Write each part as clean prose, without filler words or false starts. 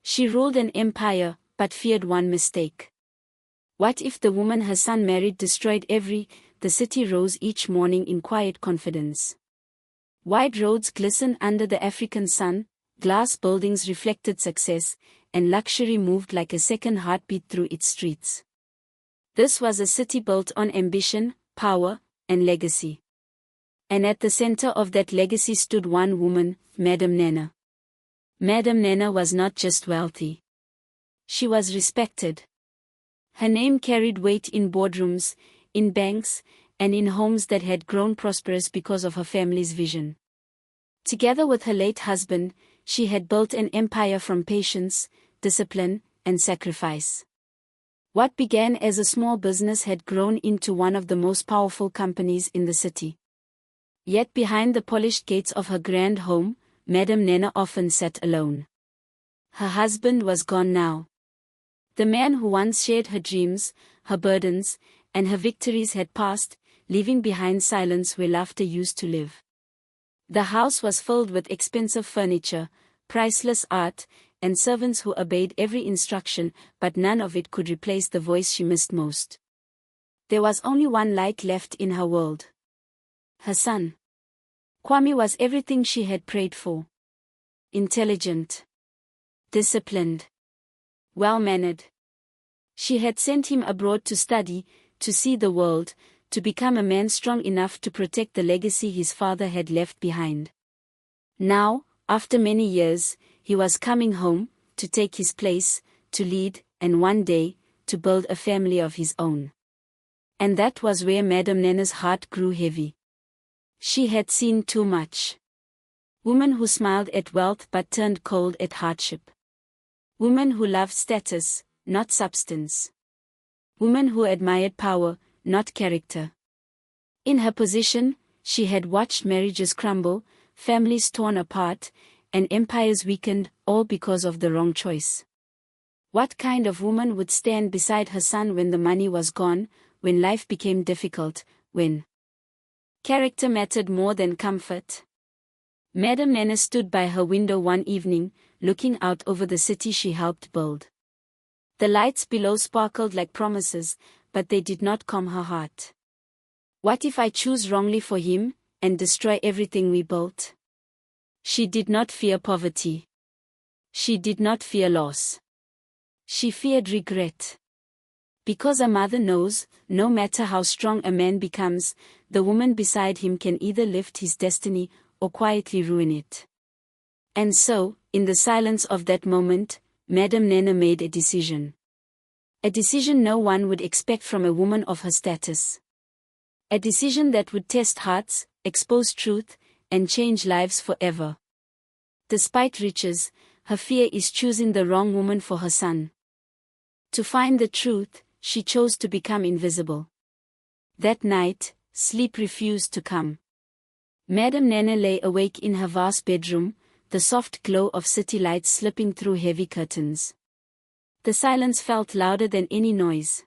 She ruled an empire, but feared one mistake. What if the woman her son married destroyed the city rose each morning in quiet confidence. Wide roads glistened under the African sun, glass buildings reflected success, and luxury moved like a second heartbeat through its streets. This was a city built on ambition, power, and legacy. And at the center of that legacy stood one woman, Madame Nana. Madame Nana was not just wealthy. She was respected. Her name carried weight in boardrooms, in banks, and in homes that had grown prosperous because of her family's vision. Together with her late husband, she had built an empire from patience, discipline, and sacrifice. What began as a small business had grown into one of the most powerful companies in the city. Yet behind the polished gates of her grand home, Madame Nana often sat alone. Her husband was gone now. The man who once shared her dreams, her burdens, and her victories had passed, leaving behind silence where laughter used to live. The house was filled with expensive furniture, priceless art, and servants who obeyed every instruction, but none of it could replace the voice she missed most. There was only one light left in her world. Her son. Kwame was everything she had prayed for. Intelligent. Disciplined. Well-mannered. She had sent him abroad to study, to see the world, to become a man strong enough to protect the legacy his father had left behind. Now, after many years, he was coming home, to take his place, to lead, and one day, to build a family of his own. And that was where Madame Nana's heart grew heavy. She had seen too much. Women who smiled at wealth but turned cold at hardship. Women who loved status, not substance. Women who admired power, not character. In her position, she had watched marriages crumble, families torn apart, and empires weakened, all because of the wrong choice. What kind of woman would stand beside her son when the money was gone, when life became difficult, when character mattered more than comfort? Madame Nana stood by her window one evening, looking out over the city she helped build. The lights below sparkled like promises, but they did not calm her heart. What if I choose wrongly for him, and destroy everything we built? She did not fear poverty. She did not fear loss. She feared regret. Because a mother knows, no matter how strong a man becomes, the woman beside him can either lift his destiny, or quietly ruin it. And so, in the silence of that moment, Madame Nana made a decision. A decision no one would expect from a woman of her status. A decision that would test hearts, expose truth, and change lives forever. Despite riches, her fear is choosing the wrong woman for her son. To find the truth, she chose to become invisible. That night, sleep refused to come. Madame Nana lay awake in her vast bedroom, the soft glow of city lights slipping through heavy curtains. The silence felt louder than any noise.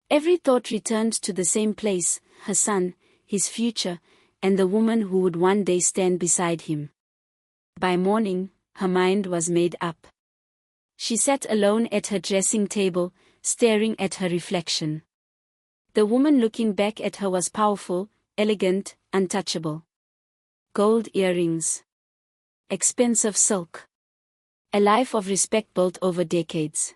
Every thought returned to the same place, her son, his future, and the woman who would one day stand beside him. By morning, her mind was made up. She sat alone at her dressing table, staring at her reflection. The woman looking back at her was powerful, elegant, untouchable. Gold earrings. Expensive silk. A life of respect built over decades.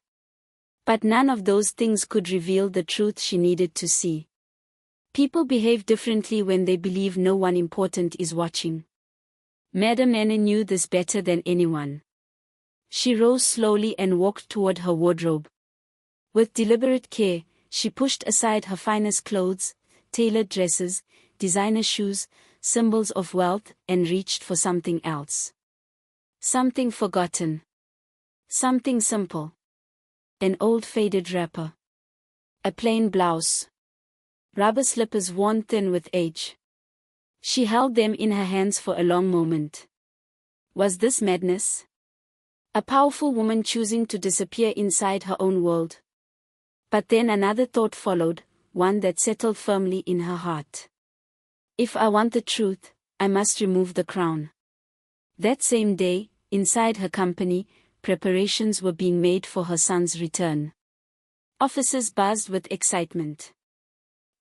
But none of those things could reveal the truth she needed to see. People behave differently when they believe no one important is watching. Madame Nana knew this better than anyone. She rose slowly and walked toward her wardrobe. With deliberate care, she pushed aside her finest clothes, tailored dresses, designer shoes, symbols of wealth, and reached for something else. Something forgotten. Something simple. An old faded wrapper. A plain blouse. Rubber slippers worn thin with age. She held them in her hands for a long moment. Was this madness? A powerful woman choosing to disappear inside her own world. But then another thought followed, one that settled firmly in her heart. If I want the truth, I must remove the crown. That same day, inside her company, preparations were being made for her son's return. Offices buzzed with excitement.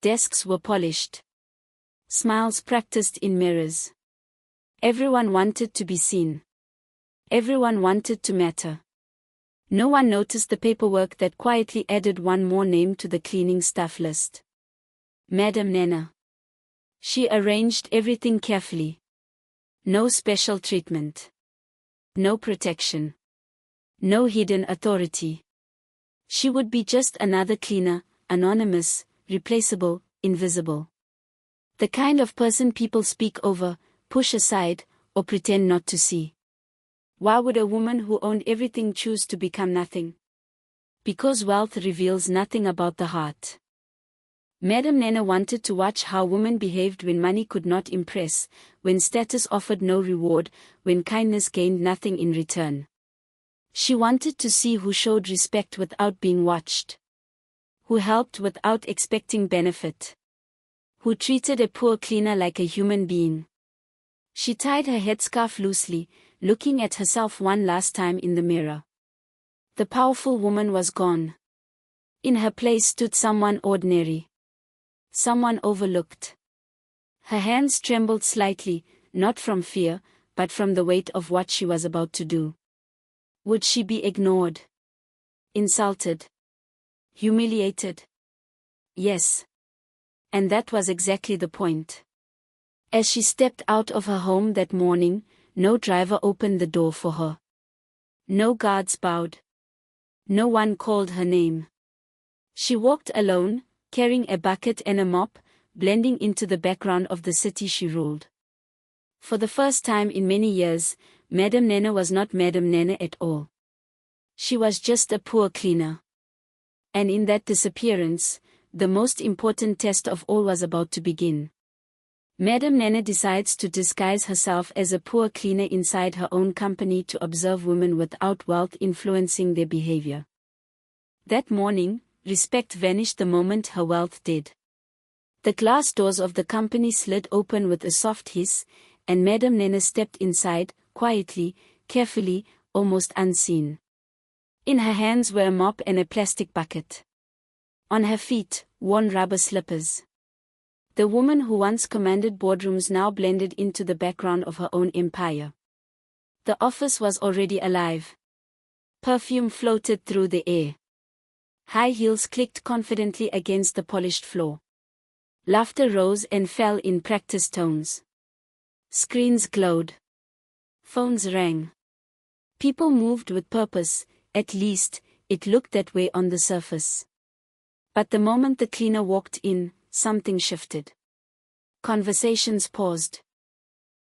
Desks were polished. Smiles practiced in mirrors. Everyone wanted to be seen. Everyone wanted to matter. No one noticed the paperwork that quietly added one more name to the cleaning staff list. Madam Nana. She arranged everything carefully. No special treatment. No protection. No hidden authority. She would be just another cleaner, anonymous, replaceable, invisible. The kind of person people speak over, push aside, or pretend not to see. Why would a woman who owned everything choose to become nothing? Because wealth reveals nothing about the heart. Madam Nana wanted to watch how women behaved when money could not impress, when status offered no reward, when kindness gained nothing in return. She wanted to see who showed respect without being watched. Who helped without expecting benefit. Who treated a poor cleaner like a human being. She tied her headscarf loosely, looking at herself one last time in the mirror. The powerful woman was gone. In her place stood someone ordinary. Someone overlooked. Her hands trembled slightly, not from fear, but from the weight of what she was about to do. Would she be ignored? Insulted? Humiliated? Yes. And that was exactly the point. As she stepped out of her home that morning, no driver opened the door for her. No guards bowed. No one called her name. She walked alone, carrying a bucket and a mop, blending into the background of the city she ruled. For the first time in many years, Madam Nana was not Madam Nana at all. She was just a poor cleaner. And in that disappearance, the most important test of all was about to begin. Madam Nana decides to disguise herself as a poor cleaner inside her own company to observe women without wealth influencing their behavior. That morning, respect vanished the moment her wealth did. The glass doors of the company slid open with a soft hiss, and Madam Nana stepped inside, quietly, carefully, almost unseen. In her hands were a mop and a plastic bucket. On her feet, worn rubber slippers. The woman who once commanded boardrooms now blended into the background of her own empire. The office was already alive. Perfume floated through the air. High heels clicked confidently against the polished floor. Laughter rose and fell in practiced tones. Screens glowed. Phones rang. People moved with purpose, at least, it looked that way on the surface. But the moment the cleaner walked in, something shifted. Conversations paused.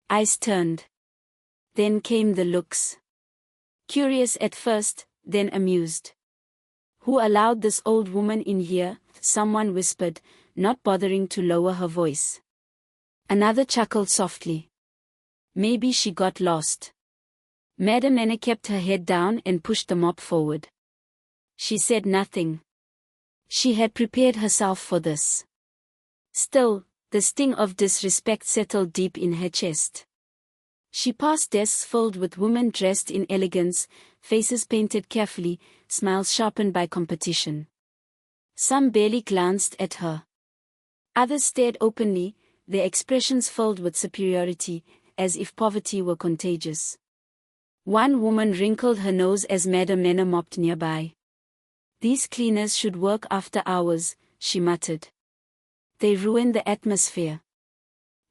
Eyes turned. Then came the looks. Curious at first, then amused. Who allowed this old woman in here? Someone whispered, not bothering to lower her voice. Another chuckled softly. Maybe she got lost. Madam Nana kept her head down and pushed the mop forward. She said nothing. She had prepared herself for this. Still, the sting of disrespect settled deep in her chest. She passed desks filled with women dressed in elegance, faces painted carefully, smiles sharpened by competition. Some barely glanced at her. Others stared openly, their expressions filled with superiority, as if poverty were contagious. One woman wrinkled her nose as Madam Nana mopped nearby. These cleaners should work after hours, she muttered. They ruin the atmosphere.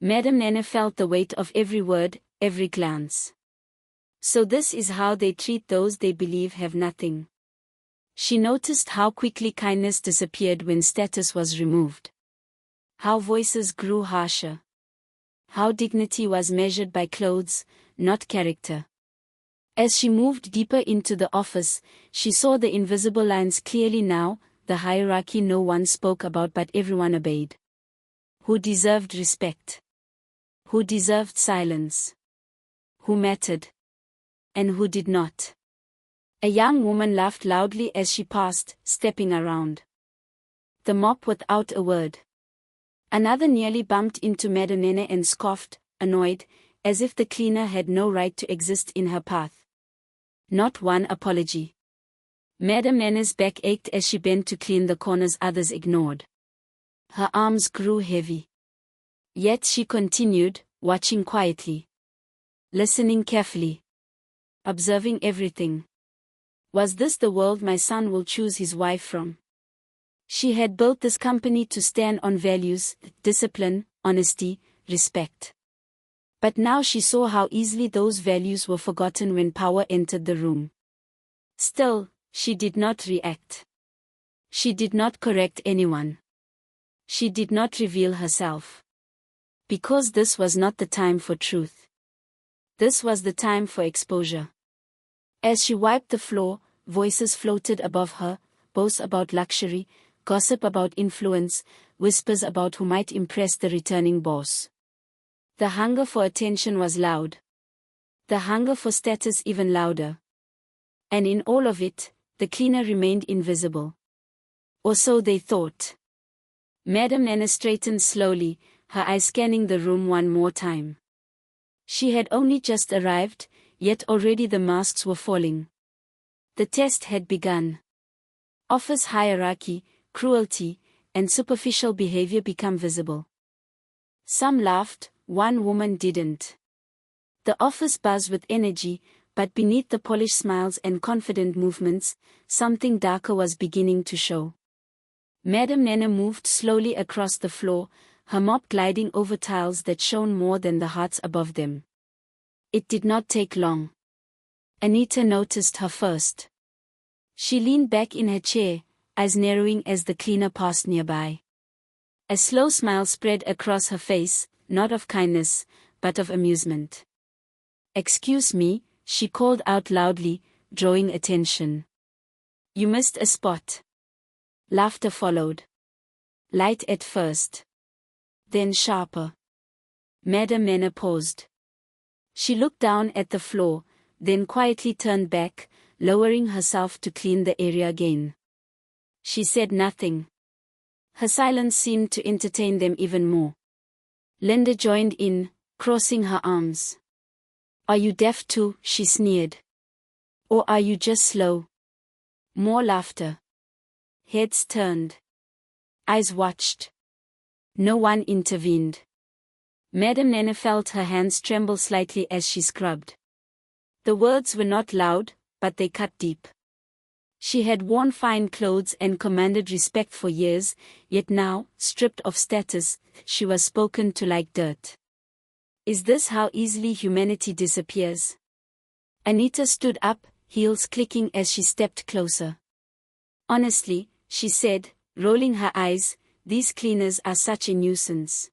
Madam Nana felt the weight of every word, every glance. So this is how they treat those they believe have nothing. She noticed how quickly kindness disappeared when status was removed. How voices grew harsher. How dignity was measured by clothes, not character. As she moved deeper into the office, she saw the invisible lines clearly now, the hierarchy no one spoke about but everyone obeyed. Who deserved respect? Who deserved silence? Who mattered? And who did not? A young woman laughed loudly as she passed, stepping around the mop without a word. Another nearly bumped into Madam Nana and scoffed, annoyed, as if the cleaner had no right to exist in her path. Not one apology. Madam Nana's back ached as she bent to clean the corners others ignored. Her arms grew heavy. Yet she continued, watching quietly. Listening carefully. Observing everything. Was this the world my son will choose his wife from? She had built this company to stand on values, discipline, honesty, respect. But now she saw how easily those values were forgotten when power entered the room. Still, she did not react. She did not correct anyone. She did not reveal herself. Because this was not the time for truth. This was the time for exposure. As she wiped the floor, voices floated above her, boasts about luxury, gossip about influence, whispers about who might impress the returning boss. The hunger for attention was loud. The hunger for status even louder. And in all of it, the cleaner remained invisible. Or so they thought. Madam Nana straightened slowly, her eyes scanning the room one more time. She had only just arrived, yet already the masks were falling. The test had begun. Office hierarchy, cruelty, and superficial behavior become visible. Some laughed, one woman didn't. The office buzzed with energy, but beneath the polished smiles and confident movements, something darker was beginning to show. Madam Nana moved slowly across the floor, her mop gliding over tiles that shone more than the hearts above them. It did not take long. Anita noticed her first. She leaned back in her chair, eyes narrowing as the cleaner passed nearby. A slow smile spread across her face, not of kindness, but of amusement. "Excuse me," she called out loudly, drawing attention. "You missed a spot." Laughter followed. Light at first. Then sharper. Madam Nana paused. She looked down at the floor, then quietly turned back, lowering herself to clean the area again. She said nothing. Her silence seemed to entertain them even more. Linda joined in, crossing her arms. "Are you deaf too?" she sneered. "Or are you just slow?" More laughter. Heads turned. Eyes watched. No one intervened. Madam Nana felt her hands tremble slightly as she scrubbed. The words were not loud, but they cut deep. She had worn fine clothes and commanded respect for years, yet now, stripped of status, she was spoken to like dirt. Is this how easily humanity disappears? Anita stood up, heels clicking as she stepped closer. "Honestly," she said, rolling her eyes, "these cleaners are such a nuisance.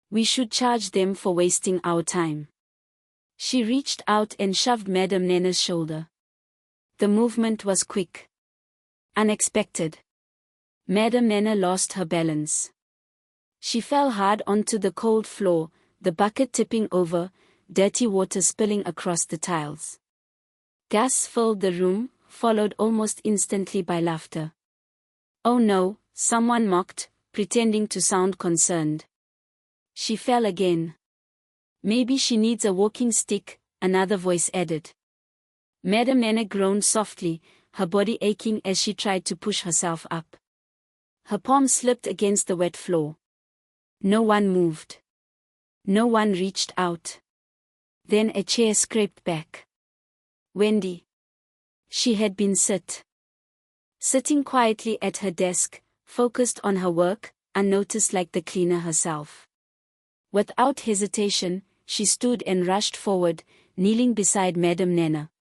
We should charge them for wasting our time." She reached out and shoved Madam Nana's shoulder. The movement was quick. Unexpected. Madam Nana lost her balance. She fell hard onto the cold floor, the bucket tipping over, dirty water spilling across the tiles. Gasps filled the room, followed almost instantly by laughter. "Oh no," someone mocked, pretending to sound concerned. She fell again. "Maybe she needs a walking stick," another voice added. Madam Nana groaned softly, her body aching as she tried to push herself up. Her palms slipped against the wet floor. No one moved. No one reached out. Then a chair scraped back. Wendy. She had been sitting quietly at her desk, focused on her work, unnoticed like the cleaner herself. Without hesitation, she stood and rushed forward, kneeling beside Madam Nana.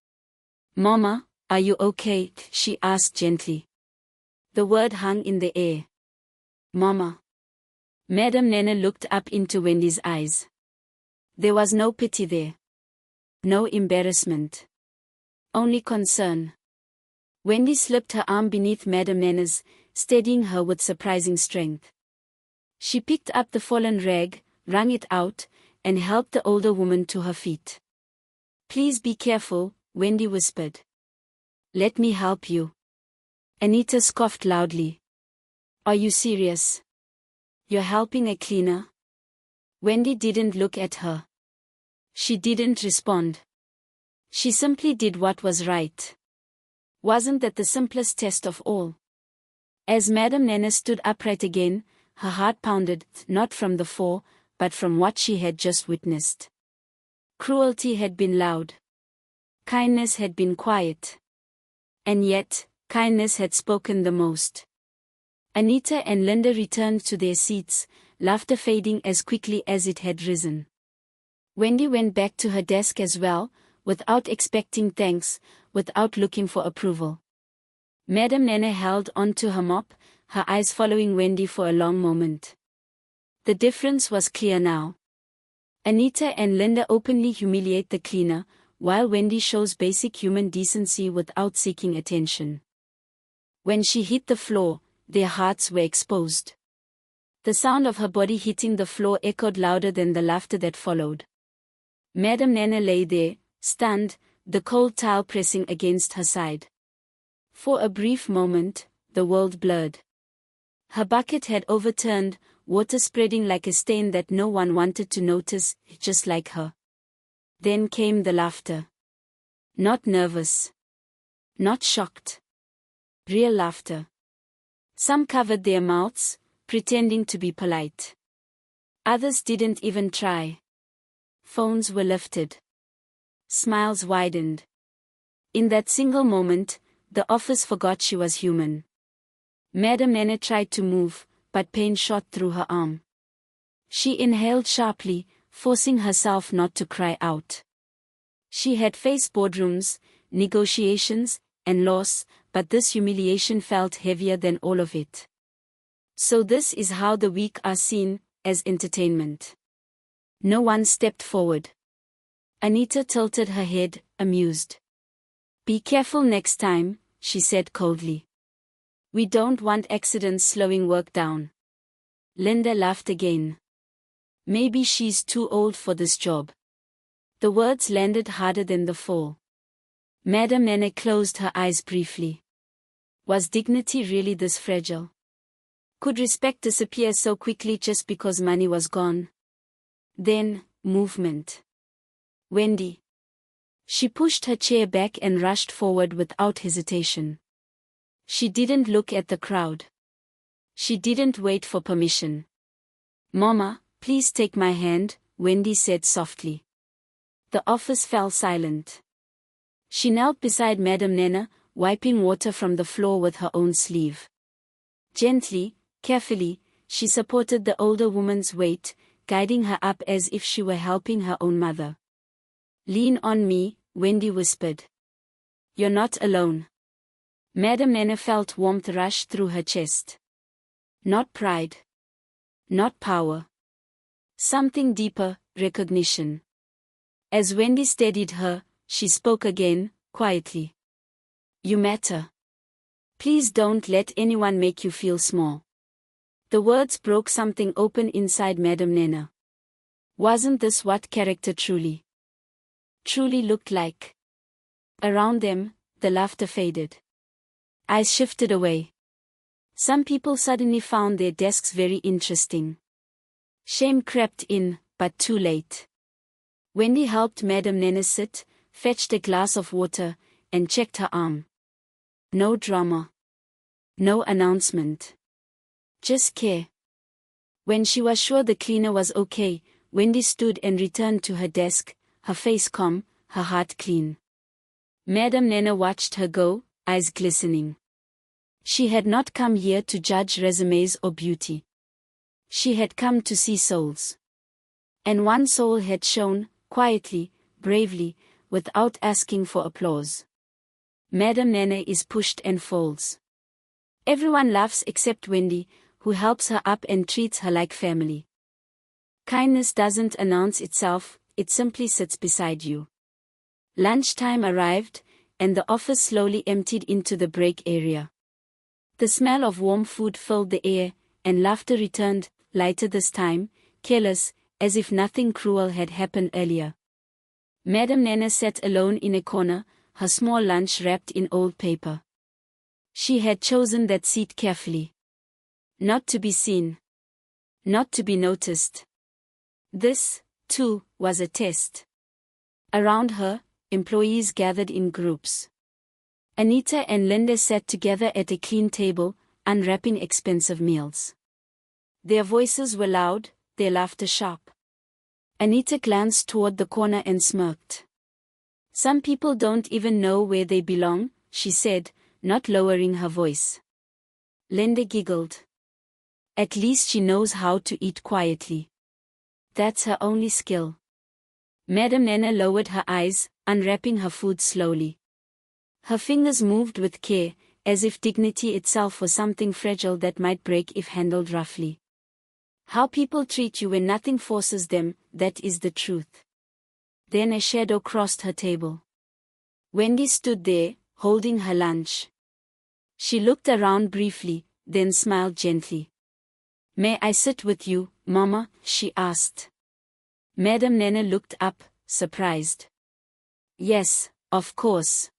"Mama, are you okay?" she asked gently. The word hung in the air. "Mama." Madam Nana looked up into Wendy's eyes. There was no pity there. No embarrassment. Only concern. Wendy slipped her arm beneath Madam Nana's, steadying her with surprising strength. She picked up the fallen rag, wrung it out, and helped the older woman to her feet. "Please be careful," Wendy whispered. "Let me help you." Anita scoffed loudly. "Are you serious? You're helping a cleaner?" Wendy didn't look at her. She didn't respond. She simply did what was right. Wasn't that the simplest test of all? As Madame Nene stood upright again, her heart pounded, not from the fall, but from what she had just witnessed. Cruelty had been loud. Kindness had been quiet. And yet, kindness had spoken the most. Anita and Linda returned to their seats, laughter fading as quickly as it had risen. Wendy went back to her desk as well, without expecting thanks, without looking for approval. Madame Nene held on to her mop, her eyes following Wendy for a long moment. The difference was clear now. Anita and Linda openly humiliate the cleaner, while Wendy shows basic human decency without seeking attention. When she hit the floor, their hearts were exposed. The sound of her body hitting the floor echoed louder than the laughter that followed. Madame Nene lay there, stunned, the cold towel pressing against her side. For a brief moment, the world blurred. Her bucket had overturned, water spreading like a stain that no one wanted to notice, just like her. Then came the laughter. Not nervous. Not shocked. Real laughter. Some covered their mouths, pretending to be polite. Others didn't even try. Phones were lifted. Smiles widened. In that single moment, the office forgot she was human. Madame Nene tried to move, but pain shot through her arm. She inhaled sharply, forcing herself not to cry out. She had faced boardrooms, negotiations, and loss, but this humiliation felt heavier than all of it. So this is how the weak are seen, as entertainment. No one stepped forward. Anita tilted her head, amused. Be careful next time, she said coldly. We don't want accidents slowing work down. Linda laughed again. Maybe she's too old for this job. The words landed harder than the fall. Madame Nene closed her eyes briefly. Was dignity really this fragile? Could respect disappear so quickly just because money was gone? Then, movement. Wendy. She pushed her chair back and rushed forward without hesitation. She didn't look at the crowd. She didn't wait for permission. Mama, please take my hand, Wendy said softly. The office fell silent. She knelt beside Madame Nene, wiping water from the floor with her own sleeve. Gently, carefully, she supported the older woman's weight, guiding her up as if she were helping her own mother. Lean on me, Wendy whispered. You're not alone. Madame Nene felt warmth rush through her chest. Not pride. Not power. Something deeper, recognition. As Wendy steadied her, she spoke again, quietly. You matter. Please don't let anyone make you feel small. The words broke something open inside Madame Nene. Wasn't this what character truly looked like? Around them, the laughter faded. Eyes shifted away. Some people suddenly found their desks very interesting. Shame crept in, but too late. Wendy helped Madame Nene sit, fetched a glass of water, and checked her arm. No drama. No announcement. Just care. When she was sure the cleaner was okay, Wendy stood and returned to her desk, her face calm, her heart clean. Madame Nene watched her go, eyes glistening. She had not come here to judge resumes or beauty. She had come to see souls. And one soul had shone, quietly, bravely, without asking for applause. Madame Nene is pushed and folds. Everyone laughs except Wendy, who helps her up and treats her like family. Kindness doesn't announce itself, it simply sits beside you. Lunchtime arrived, and the office slowly emptied into the break area. The smell of warm food filled the air, and laughter returned, lighter this time, careless, as if nothing cruel had happened earlier. Madame Nene sat alone in a corner, her small lunch wrapped in old paper. She had chosen that seat carefully. Not to be seen. Not to be noticed. This, too, was a test. Around her, employees gathered in groups. Anita and Linda sat together at a clean table, unwrapping expensive meals. Their voices were loud, their laughter sharp. Anita glanced toward the corner and smirked. "Some people don't even know where they belong," she said, not lowering her voice. Linda giggled. "At least she knows how to eat quietly. That's her only skill." Madame Nana lowered her eyes, unwrapping her food slowly. Her fingers moved with care, as if dignity itself was something fragile that might break if handled roughly. "How people treat you when nothing forces them, that is the truth." Then a shadow crossed her table. Wendy stood there, holding her lunch. She looked around briefly, then smiled gently. "May I sit with you, Mama?" she asked. Madame Nana looked up, surprised. "Yes, of course."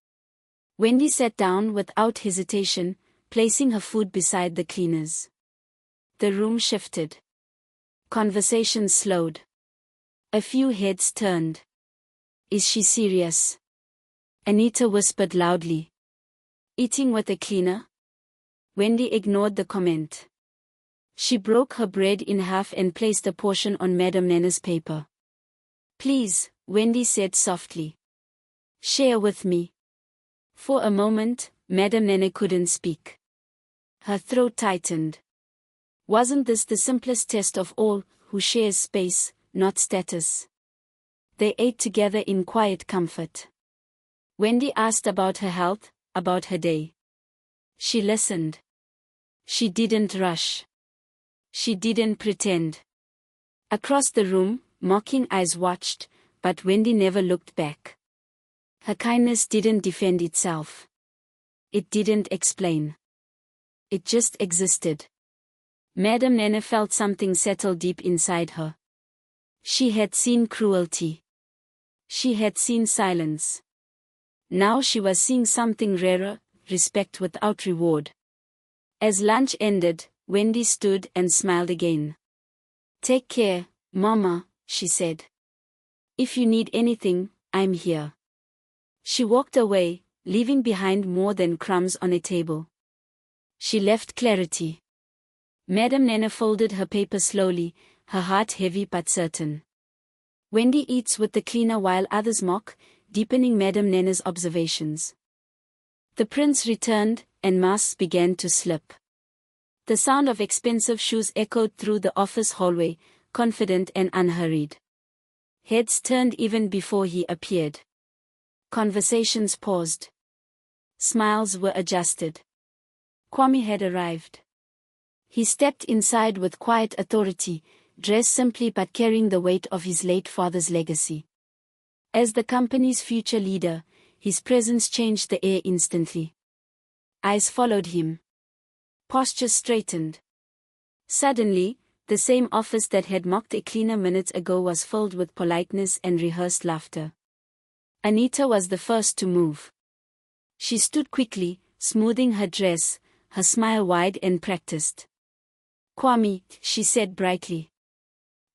Wendy sat down without hesitation, placing her food beside the cleaner's. The room shifted. Conversation slowed. A few heads turned. "Is she serious?" Anita whispered loudly. "Eating with a cleaner?" Wendy ignored the comment. She broke her bread in half and placed a portion on Madame Nana's paper. "Please," Wendy said softly. "Share with me." For a moment, Madame Nana couldn't speak. Her throat tightened. Wasn't this the simplest test of all, who shares space, not status? They ate together in quiet comfort. Wendy asked about her health, about her day. She listened. She didn't rush. She didn't pretend. Across the room, mocking eyes watched, but Wendy never looked back. Her kindness didn't defend itself. It didn't explain. It just existed. Madame Nana felt something settle deep inside her. She had seen cruelty. She had seen silence. Now she was seeing something rarer, respect without reward. As lunch ended, Wendy stood and smiled again. "Take care, Mama," she said. "If you need anything, I'm here." She walked away, leaving behind more than crumbs on a table. She left clarity. Madame Nana folded her paper slowly, her heart heavy but certain. Wendy eats with the cleaner while others mock, deepening Madame Nana's observations. The prince returned, and masks began to slip. The sound of expensive shoes echoed through the office hallway, confident and unhurried. Heads turned even before he appeared. Conversations paused. Smiles were adjusted. Kwame had arrived. He stepped inside with quiet authority, dressed simply but carrying the weight of his late father's legacy. As the company's future leader, his presence changed the air instantly. Eyes followed him. Posture straightened. Suddenly, the same office that had mocked a cleaner minutes ago was filled with politeness and rehearsed laughter. Anita was the first to move. She stood quickly, smoothing her dress, her smile wide and practiced. "Kwame," she said brightly.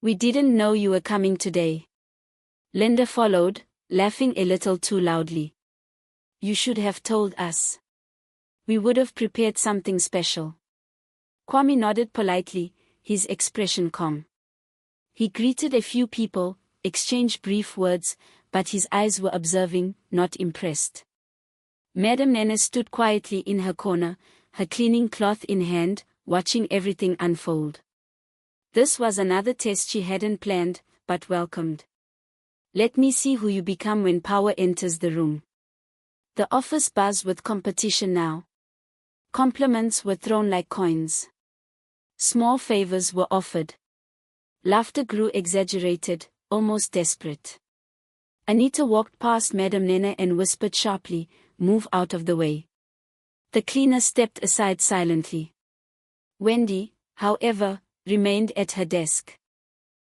"We didn't know you were coming today." Linda followed, laughing a little too loudly. "You should have told us. We would have prepared something special." Kwame nodded politely, his expression calm. He greeted a few people, exchanged brief words, but his eyes were observing, not impressed. Madame Nana stood quietly in her corner, her cleaning cloth in hand, watching everything unfold. This was another test she hadn't planned, but welcomed. Let me see who you become when power enters the room. The office buzzed with competition now. Compliments were thrown like coins. Small favors were offered. Laughter grew exaggerated, almost desperate. Anita walked past Madame Nana and whispered sharply, "Move out of the way." The cleaner stepped aside silently. Wendy, however, remained at her desk.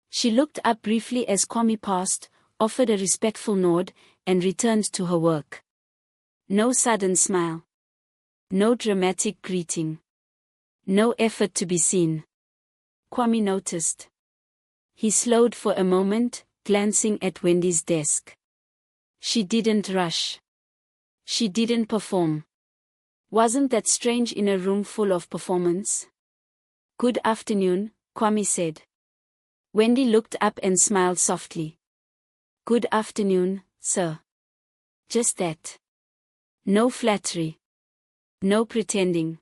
She looked up briefly as Kwame passed, offered a respectful nod, and returned to her work. No sudden smile. No dramatic greeting. No effort to be seen. Kwame noticed. He slowed for a moment, glancing at Wendy's desk. She didn't rush. She didn't perform. Wasn't that strange in a room full of performance? Good afternoon, Kwame said. Wendy looked up and smiled softly. Good afternoon, sir. Just that. No flattery. No pretending.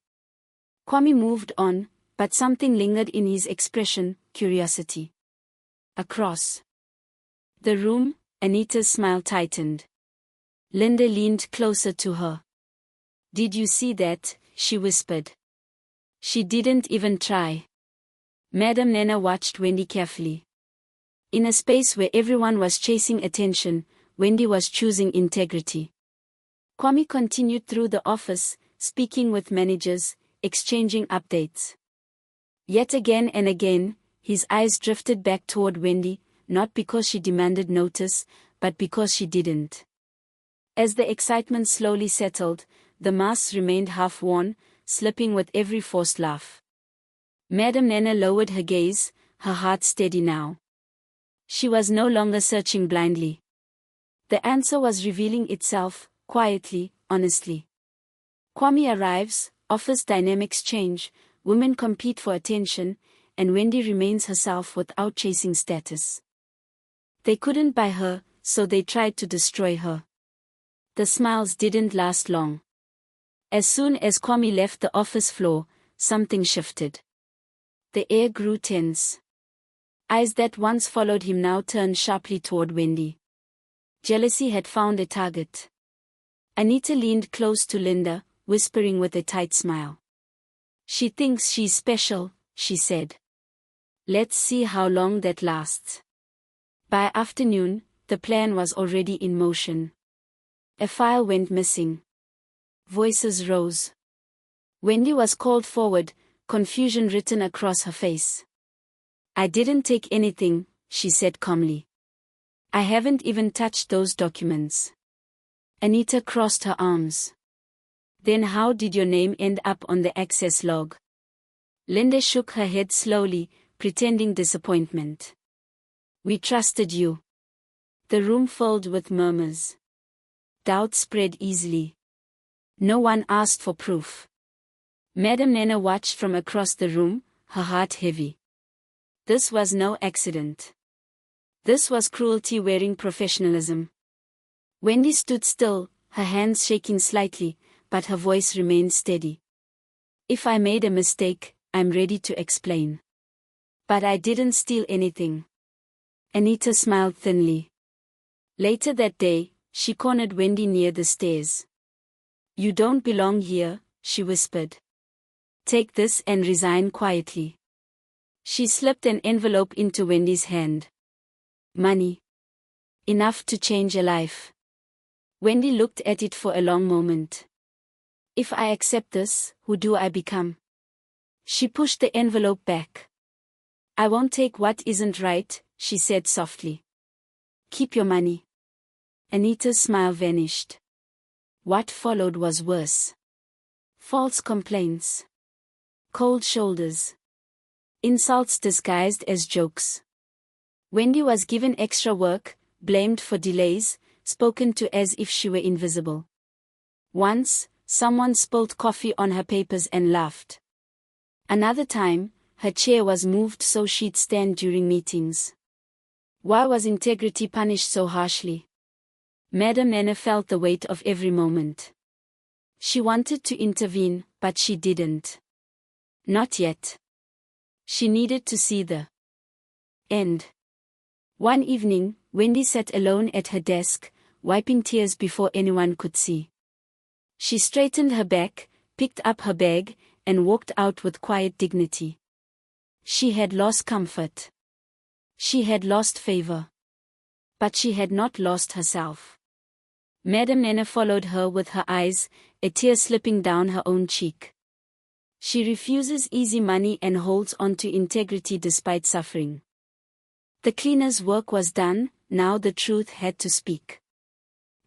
Kwame moved on, but something lingered in his expression, curiosity. Across the room, Anita's smile tightened. Linda leaned closer to her. Did you see that? She whispered. She didn't even try. Madam Nana watched Wendy carefully. In a space where everyone was chasing attention, Wendy was choosing integrity. Kwame continued through the office, speaking with managers, exchanging updates. Yet again and again, his eyes drifted back toward Wendy, not because she demanded notice, but because she didn't. As the excitement slowly settled, the mask remained half-worn, slipping with every forced laugh. Madam Nana lowered her gaze, her heart steady now. She was no longer searching blindly. The answer was revealing itself, quietly, honestly. Kwame arrives, office dynamics change, women compete for attention, and Wendy remains herself without chasing status. They couldn't buy her, so they tried to destroy her. The smiles didn't last long. As soon as Kwame left the office floor, something shifted. The air grew tense. Eyes that once followed him now turned sharply toward Wendy. Jealousy had found a target. Anita leaned close to Linda, whispering with a tight smile. She thinks she's special, she said. Let's see how long that lasts. By afternoon, the plan was already in motion. A file went missing. Voices rose. Wendy was called forward, confusion written across her face. I didn't take anything, she said calmly. I haven't even touched those documents. Anita crossed her arms. Then how did your name end up on the access log? Linda shook her head slowly, pretending disappointment. We trusted you. The room filled with murmurs. Doubt spread easily. No one asked for proof. Madam Nana watched from across the room, her heart heavy. This was no accident. This was cruelty wearing professionalism. Wendy stood still, her hands shaking slightly, but her voice remained steady. If I made a mistake, I'm ready to explain. But I didn't steal anything. Anita smiled thinly. Later that day, she cornered Wendy near the stairs. You don't belong here, she whispered. Take this and resign quietly. She slipped an envelope into Wendy's hand. Money. Enough to change a life. Wendy looked at it for a long moment. If I accept this, who do I become? She pushed the envelope back. I won't take what isn't right, she said softly. Keep your money. Anita's smile vanished. What followed was worse. False complaints. Cold shoulders. Insults disguised as jokes. Wendy was given extra work, blamed for delays, spoken to as if she were invisible. Once, someone spilled coffee on her papers and laughed. Another time, her chair was moved so she'd stand during meetings. Why was integrity punished so harshly? Madam Nana felt the weight of every moment. She wanted to intervene, but she didn't. Not yet. She needed to see the end. One evening, Wendy sat alone at her desk, wiping tears before anyone could see. She straightened her back, picked up her bag, and walked out with quiet dignity. She had lost comfort. She had lost favor. But she had not lost herself. Madam Nana followed her with her eyes, a tear slipping down her own cheek. She refuses easy money and holds on to integrity despite suffering. The cleaner's work was done, now the truth had to speak.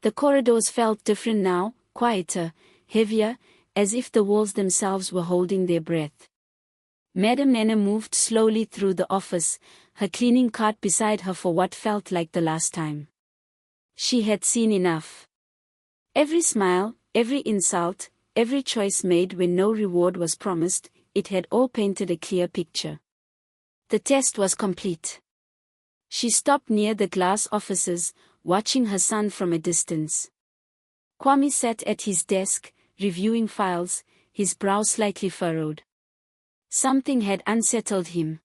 The corridors felt different now, quieter, heavier, as if the walls themselves were holding their breath. Madam Nana moved slowly through the office, her cleaning cart beside her for what felt like the last time. She had seen enough. Every smile, every insult, every choice made when no reward was promised, it had all painted a clear picture. The test was complete. She stopped near the glass offices, watching her son from a distance. Kwame sat at his desk, reviewing files, his brow slightly furrowed. Something had unsettled him.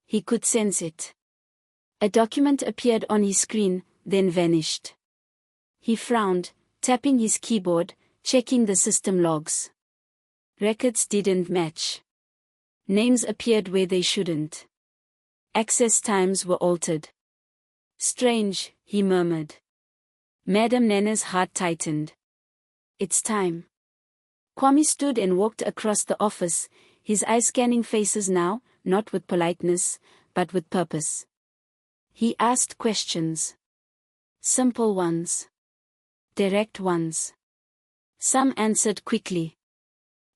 He could sense it. A document appeared on his screen, then vanished. He frowned, tapping his keyboard, checking the system logs. Records didn't match. Names appeared where they shouldn't. Access times were altered. Strange, he murmured. Madame Nene's heart tightened. It's time. Kwame stood and walked across the office, his eyes scanning faces now, not with politeness, but with purpose. He asked questions. Simple ones. Direct ones. Some answered quickly.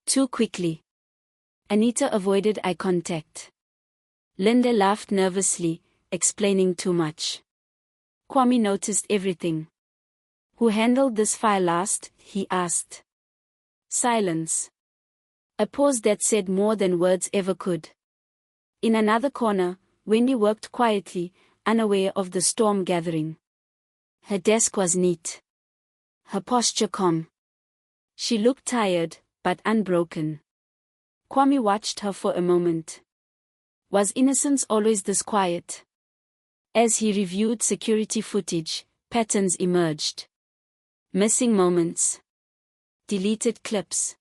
Too quickly. Anita avoided eye contact. Linda laughed nervously, explaining too much. Kwame noticed everything. Who handled this file last? He asked. Silence. A pause that said more than words ever could. In another corner, Wendy worked quietly, unaware of the storm gathering. Her desk was neat. Her posture calm. She looked tired, but unbroken. Kwame watched her for a moment. Was innocence always this quiet? As he reviewed security footage, patterns emerged. Missing moments. Deleted clips.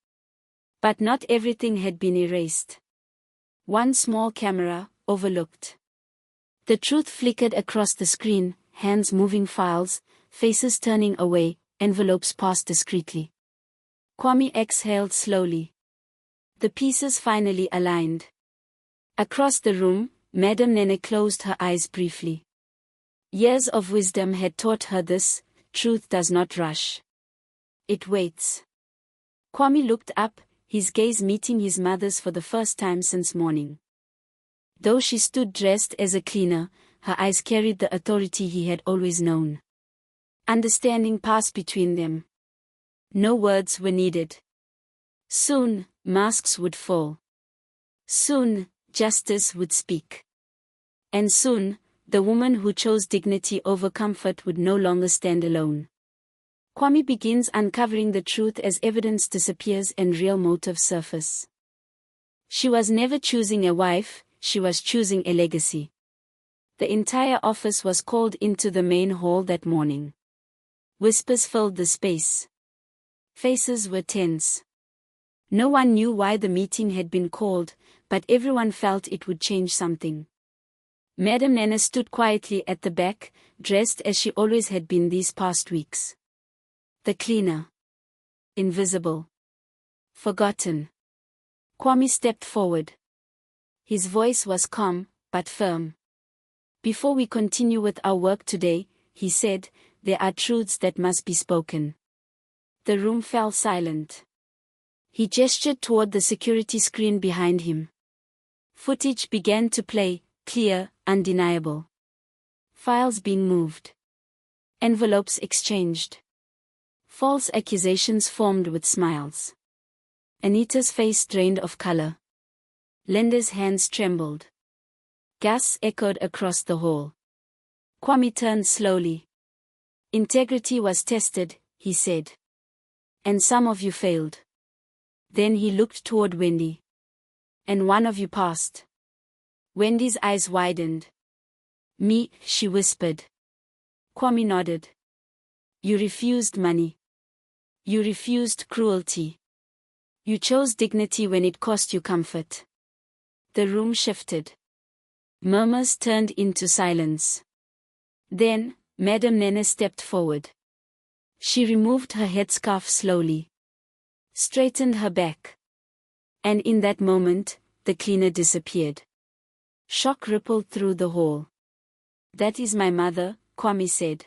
But not everything had been erased. One small camera, overlooked. The truth flickered across the screen, hands moving files, faces turning away, envelopes passed discreetly. Kwame exhaled slowly. The pieces finally aligned. Across the room, Madame Nene closed her eyes briefly. Years of wisdom had taught her this: truth does not rush. It waits. Kwame looked up, his gaze meeting his mother's for the first time since morning. Though she stood dressed as a cleaner, her eyes carried the authority he had always known. Understanding passed between them. No words were needed. Soon, masks would fall. Soon, justice would speak. And soon, the woman who chose dignity over comfort would no longer stand alone. Kwame begins uncovering the truth as evidence disappears and real motives surface. She was never choosing a wife, she was choosing a legacy. The entire office was called into the main hall that morning. Whispers filled the space. Faces were tense. No one knew why the meeting had been called, but everyone felt it would change something. Madame Nene stood quietly at the back, dressed as she always had been these past weeks. The cleaner. Invisible. Forgotten. Kwame stepped forward. His voice was calm, but firm. Before we continue with our work today, he said, there are truths that must be spoken. The room fell silent. He gestured toward the security screen behind him. Footage began to play, clear, undeniable. Files being moved. Envelopes exchanged. False accusations formed with smiles. Anita's face drained of color. Linda's hands trembled. Gasps echoed across the hall. Kwame turned slowly. Integrity was tested, he said. And some of you failed. Then he looked toward Wendy. And one of you passed. Wendy's eyes widened. Me, she whispered. Kwame nodded. You refused money. You refused cruelty. You chose dignity when it cost you comfort. The room shifted. Murmurs turned into silence. Then, Madame Nene stepped forward. She removed her headscarf slowly. Straightened her back. And in that moment, the cleaner disappeared. Shock rippled through the hall. That is my mother, Kwame said.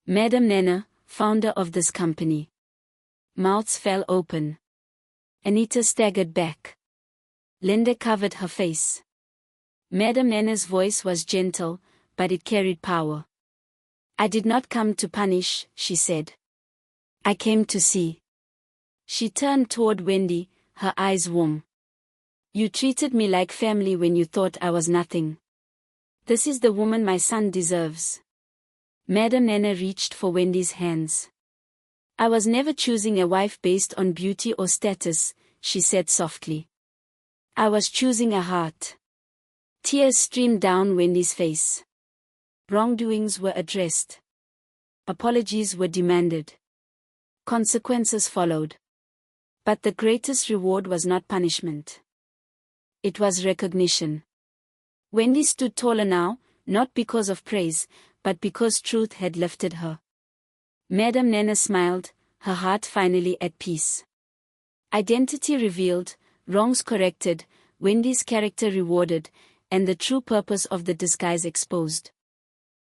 Madame Nene, founder of this company. Mouths fell open. Anita staggered back. Linda covered her face. Madame Nene's voice was gentle, but it carried power. I did not come to punish, she said. I came to see. She turned toward Wendy, her eyes warm. You treated me like family when you thought I was nothing. This is the woman my son deserves. Madam Nana reached for Wendy's hands. I was never choosing a wife based on beauty or status, she said softly. I was choosing a heart. Tears streamed down Wendy's face. Wrongdoings were addressed. Apologies were demanded. Consequences followed. But the greatest reward was not punishment. It was recognition. Wendy stood taller now, not because of praise, but because truth had lifted her. Madam Nana smiled, her heart finally at peace. Identity revealed, wrongs corrected, Wendy's character rewarded, and the true purpose of the disguise exposed.